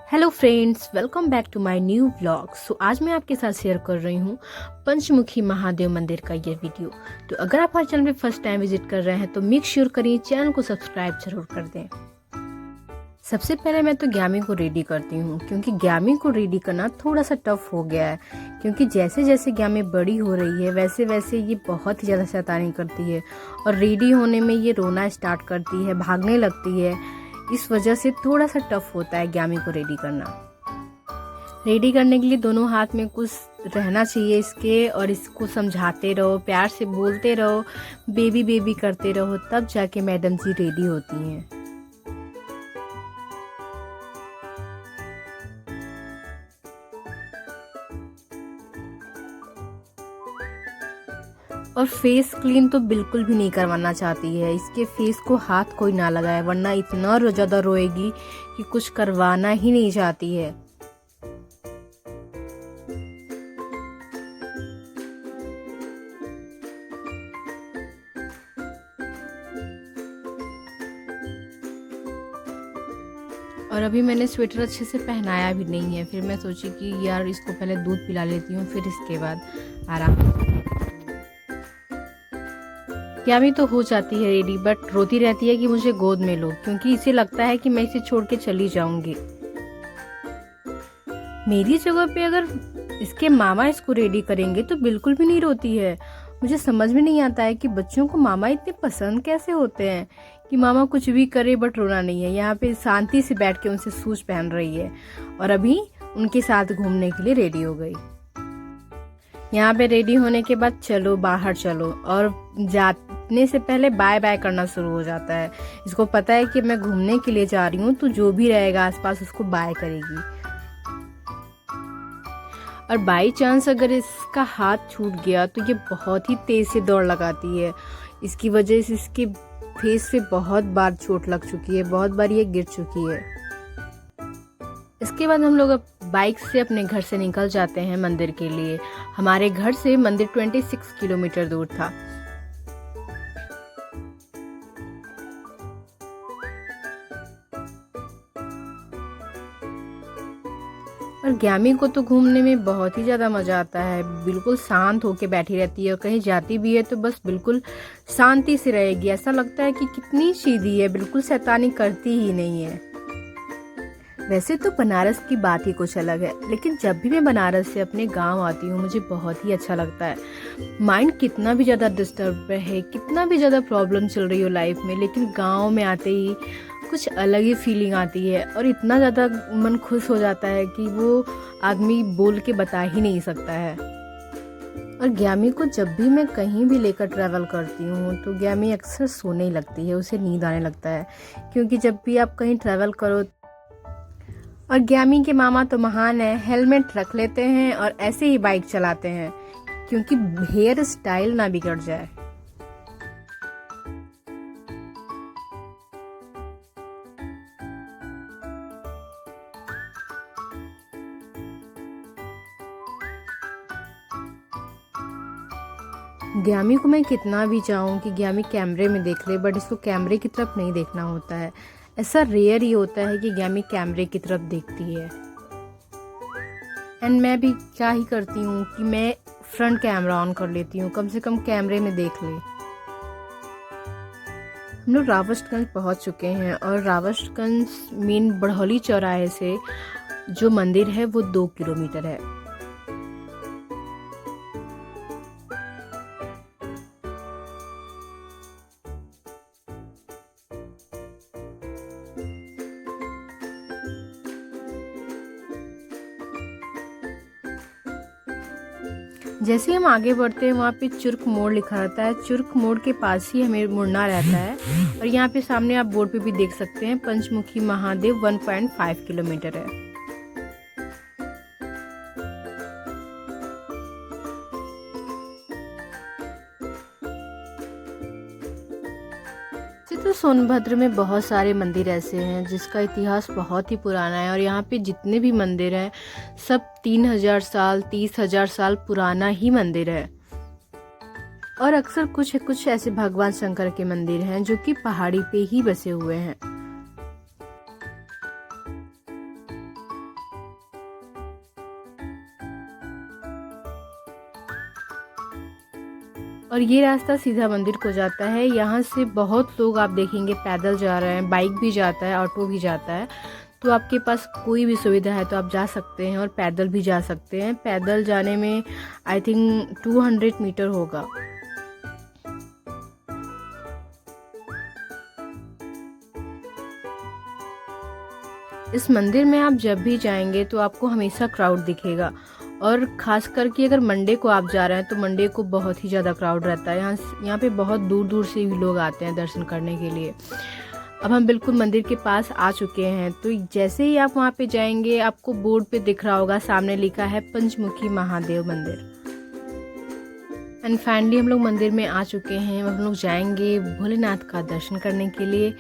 Hello friends, welcome back to my new vlog. आज मैं आपके साथ शेयर कर रही हूँ पंचमुखी महादेव मंदिर का ये वीडियो। तो अगर आप हमारे चैनल पे फर्स्ट टाइम विजिट कर रहे हैं तो मेक श्योर करिए चैनल को सब्सक्राइब जरूर कर दें। सबसे पहले मैं तो ग्यामी को रेडी करती हूँ, क्योंकि ग्यामी को रेडी करना थोड़ा सा टफ हो गया है। क्योंकि जैसे जैसे ग्यामी बड़ी हो रही है वैसे वैसे ये बहुत ही ज़्यादा शैतानी करती है और रेडी होने में ये रोना स्टार्ट करती है, भागने लगती है। इस वजह से थोड़ा सा टफ होता है ग्यामी को रेडी करना। रेडी करने के लिए दोनों हाथ में कुछ रहना चाहिए इसके, और इसको समझाते रहो, प्यार से बोलते रहो, बेबी बेबी करते रहो, तब जाके मैडम जी रेडी होती हैं। और फेस क्लीन तो बिल्कुल भी नहीं करवाना चाहती है। इसके फेस को हाथ कोई ना लगाए, वरना इतना ज़्यादा रोएगी कि कुछ करवाना ही नहीं चाहती है। और अभी मैंने स्वेटर अच्छे से पहनाया भी नहीं है। फिर मैं सोची कि यार इसको पहले दूध पिला लेती हूँ, फिर इसके बाद आराम। ग्यामी तो हो जाती है रेडी, बट रोती रहती है कि मुझे गोद में लो, क्योंकि इसे लगता है कि मैं इसे छोड़ के चली जाऊंगी। मेरी जगह पे अगर इसके मामा इसको रेडी करेंगे तो बिल्कुल भी नहीं रोती है। मुझे समझ में नहीं आता है कि बच्चों को मामा इतने पसंद कैसे होते हैं कि मामा कुछ भी करे बट रोना नहीं है। यहाँ पे शांति से बैठ के उनसे शूज पहन रही है और अभी उनके साथ घूमने के लिए रेडी हो गई। यहाँ पे रेडी होने के बाद चलो बाहर चलो, और जाने से पहले बाय बाय करना शुरू हो जाता है। इसको पता है कि मैं घूमने के लिए जा रही हूँ, तो जो भी रहेगा आसपास उसको बाय करेगी। और बाई चांस अगर इसका हाथ छूट गया तो ये बहुत ही तेज से दौड़ लगाती है। इसकी वजह से इसके फेस से बहुत बार चोट लग चुकी है, बहुत बार ये गिर चुकी है। इसके बाद हम लोग अब बाइक से अपने घर से निकल जाते हैं मंदिर के लिए। हमारे घर से मंदिर 26 किलोमीटर दूर था। और ग्यामी को तो घूमने में बहुत ही ज़्यादा मज़ा आता है। बिल्कुल शांत होके बैठी रहती है, और कहीं जाती भी है तो बस बिल्कुल शांति से रहेगी। ऐसा लगता है कि कितनी सीधी है, बिल्कुल शैतानी करती ही नहीं है। वैसे तो बनारस की बात ही कुछ अलग है, लेकिन जब भी मैं बनारस से अपने गांव आती हूँ मुझे बहुत ही अच्छा लगता है। माइंड कितना भी ज़्यादा डिस्टर्ब है, कितना भी ज़्यादा प्रॉब्लम चल रही हो लाइफ में, लेकिन गांव में आते ही कुछ अलग ही फीलिंग आती है और इतना ज़्यादा मन खुश हो जाता है कि वो आदमी बोल के बता ही नहीं सकता है। और ग्यामी को जब भी मैं कहीं भी लेकर ट्रैवल करती हूँ तो ग्यामी अक्सर सोने लगती है, उसे नींद आने लगता है। क्योंकि जब भी आप कहीं ट्रैवल करो, और ग्यामी के मामा तो महान है, हेलमेट रख लेते हैं और ऐसे ही बाइक चलाते हैं, क्योंकि हेयर स्टाइल ना बिगड़ जाए। ग्यामी को मैं कितना भी चाहूँ कि ग्यामी कैमरे में देख ले, बट इसको कैमरे की तरफ नहीं देखना होता है। ऐसा रेयर ही होता है कि ग्यामी कैमरे की तरफ देखती है। एंड मैं भी क्या ही करती हूँ कि मैं फ्रंट कैमरा ऑन कर लेती हूँ, कम से कम कैमरे में देख ले। हम लोग रावस्टगंज पहुँच चुके हैं, और रावस्टगंज मेन बड़हौली चौराहे से जो मंदिर है वो 2 किलोमीटर है। जैसे हम आगे बढ़ते हैं वहाँ पे चुर्क मोड़ लिखा रहता है। चुर्क मोड़ के पास ही हमें मुड़ना रहता है, और यहाँ पे सामने आप बोर्ड पे भी देख सकते हैं पंचमुखी महादेव 1.5 किलोमीटर है। तो सोनभद्र में बहुत सारे मंदिर ऐसे हैं जिसका इतिहास बहुत ही पुराना है, और यहाँ पे जितने भी मंदिर हैं सब 3000 साल 30,000 साल पुराना ही मंदिर है। और अक्सर कुछ ऐसे भगवान शंकर के मंदिर हैं जो कि पहाड़ी पे ही बसे हुए हैं। और ये रास्ता सीधा मंदिर को जाता है। यहाँ से बहुत लोग आप देखेंगे पैदल जा रहे हैं, बाइक भी जाता है, ऑटो भी जाता है। तो आपके पास कोई भी सुविधा है तो आप जा सकते हैं और पैदल भी जा सकते हैं। पैदल जाने में आई थिंक 200 मीटर होगा। इस मंदिर में आप जब भी जाएंगे तो आपको हमेशा क्राउड दिखेगा, और ख़ास करके अगर मंडे को आप जा रहे हैं तो मंडे को बहुत ही ज़्यादा क्राउड रहता है। यहाँ पे बहुत दूर दूर से भी लोग आते हैं दर्शन करने के लिए। अब हम बिल्कुल मंदिर के पास आ चुके हैं। तो जैसे ही आप वहाँ पे जाएंगे आपको बोर्ड पे दिख रहा होगा, सामने लिखा है पंचमुखी महादेव मंदिर। एंड फाइनली हम लोग मंदिर में आ चुके हैं। हम लोग जाएंगे भोलेनाथ का दर्शन करने के लिए।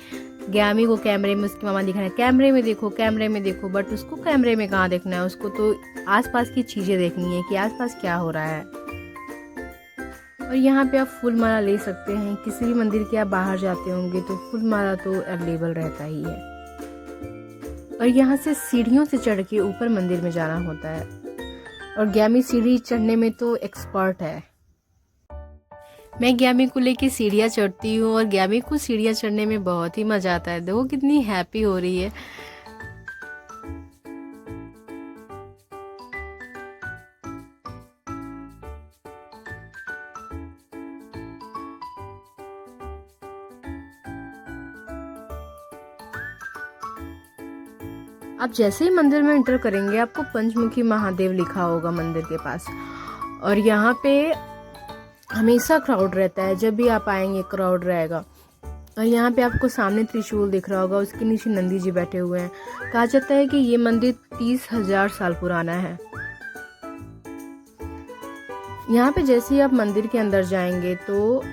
ग्यामी को कैमरे में उसकी मामा दिखा रहे हैं, कैमरे में देखो, कैमरे में देखो, बट उसको कैमरे में कहाँ देखना है, उसको तो आसपास की चीज़ें देखनी है कि आसपास क्या हो रहा है। और यहाँ पे आप फूल माला ले सकते हैं। किसी भी मंदिर के आप बाहर जाते होंगे तो फूल माला तो अवेलेबल रहता ही है। और यहाँ से सीढ़ियों से चढ़ के ऊपर मंदिर में जाना होता है, और ग्यामी सीढ़ी चढ़ने में तो एक्सपर्ट है। मैं ग्यामी को लेके सीढ़ियाँ चढ़ती हूँ और ग्यामी को सीढ़ियाँ चढ़ने में बहुत ही मज़ा आता है। देखो कितनी हैप्पी हो रही है। आप जैसे ही मंदिर में एंटर करेंगे आपको पंचमुखी महादेव लिखा होगा मंदिर के पास। और यहाँ पे हमेशा क्राउड रहता है, जब भी आप आएंगे क्राउड रहेगा। और यहाँ पे आपको सामने त्रिशूल दिख रहा होगा, उसके नीचे नंदी जी बैठे हुए हैं। कहा जाता है कि ये मंदिर 30,000 साल पुराना है। यहाँ पे जैसे ही आप मंदिर के अंदर जाएंगे तो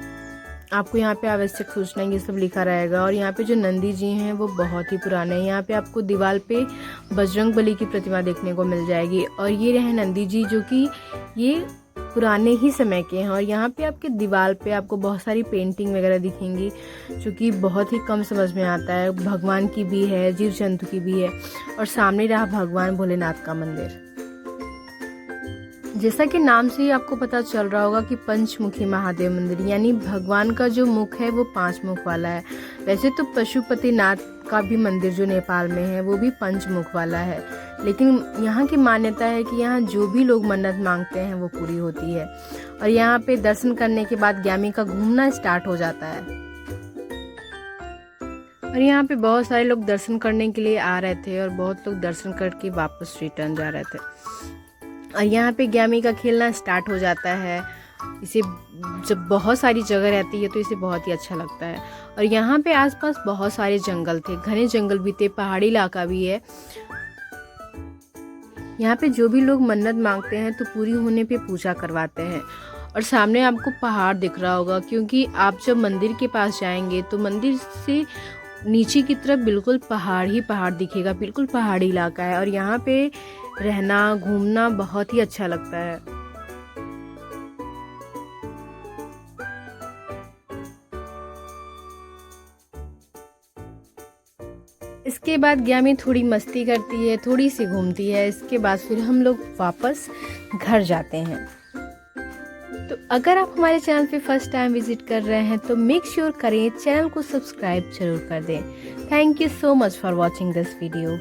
आपको यहाँ पे आवश्यक सूचना ये सब लिखा रहेगा। और यहाँ पे जो नंदी जी हैं वो बहुत ही पुराने हैं। यहाँ पे आपको दीवार पे बजरंग बली की प्रतिमा देखने को मिल जाएगी। और ये रहे नंदी जी जो कि ये पुराने ही समय के हैं। और यहाँ पे आपके दीवार पे आपको बहुत सारी पेंटिंग वगैरह दिखेंगी जो कि बहुत ही कम समझ में आता है। भगवान की भी है, जीव जंतु की भी है। और सामने रहा भगवान भोलेनाथ का मंदिर। जैसा कि नाम से ही आपको पता चल रहा होगा कि पंचमुखी महादेव मंदिर, यानी भगवान का जो मुख है वो 5 मुख वाला है। वैसे तो पशुपतिनाथ का भी मंदिर जो नेपाल में है वो भी पंचमुख वाला है, लेकिन यहाँ की मान्यता है कि यहाँ जो भी लोग मन्नत मांगते हैं वो पूरी होती है। और यहाँ पे दर्शन करने के बाद ग्यामी का घूमना स्टार्ट हो जाता है। और यहाँ पे बहुत सारे लोग दर्शन करने के लिए आ रहे थे और बहुत लोग दर्शन करके वापस रिटर्न जा रहे थे। और यहाँ पे ग्यामी का खेलना स्टार्ट हो जाता है। इसे जब बहुत सारी जगह रहती है तो इसे बहुत ही अच्छा लगता है। और यहाँ पे आसपास बहुत सारे जंगल थे, घने जंगल भी थे, पहाड़ी इलाका भी है। यहाँ पे जो भी लोग मन्नत मांगते हैं तो पूरी होने पे पूजा करवाते हैं। और सामने आपको पहाड़ दिख रहा होगा, क्योंकि आप जब मंदिर के पास जाएंगे तो मंदिर से नीचे की तरफ बिल्कुल पहाड़ ही पहाड़ दिखेगा, बिल्कुल पहाड़ी इलाका है। और यहाँ पे रहना घूमना बहुत ही अच्छा लगता है। इसके बाद ग्यामी थोड़ी मस्ती करती है, थोड़ी सी घूमती है। इसके बाद फिर हम लोग वापस घर जाते हैं। तो अगर आप हमारे चैनल पे फर्स्ट टाइम विजिट कर रहे हैं तो मेक श्योर करें चैनल को सब्सक्राइब जरूर कर दें। Thank you so much for watching this video.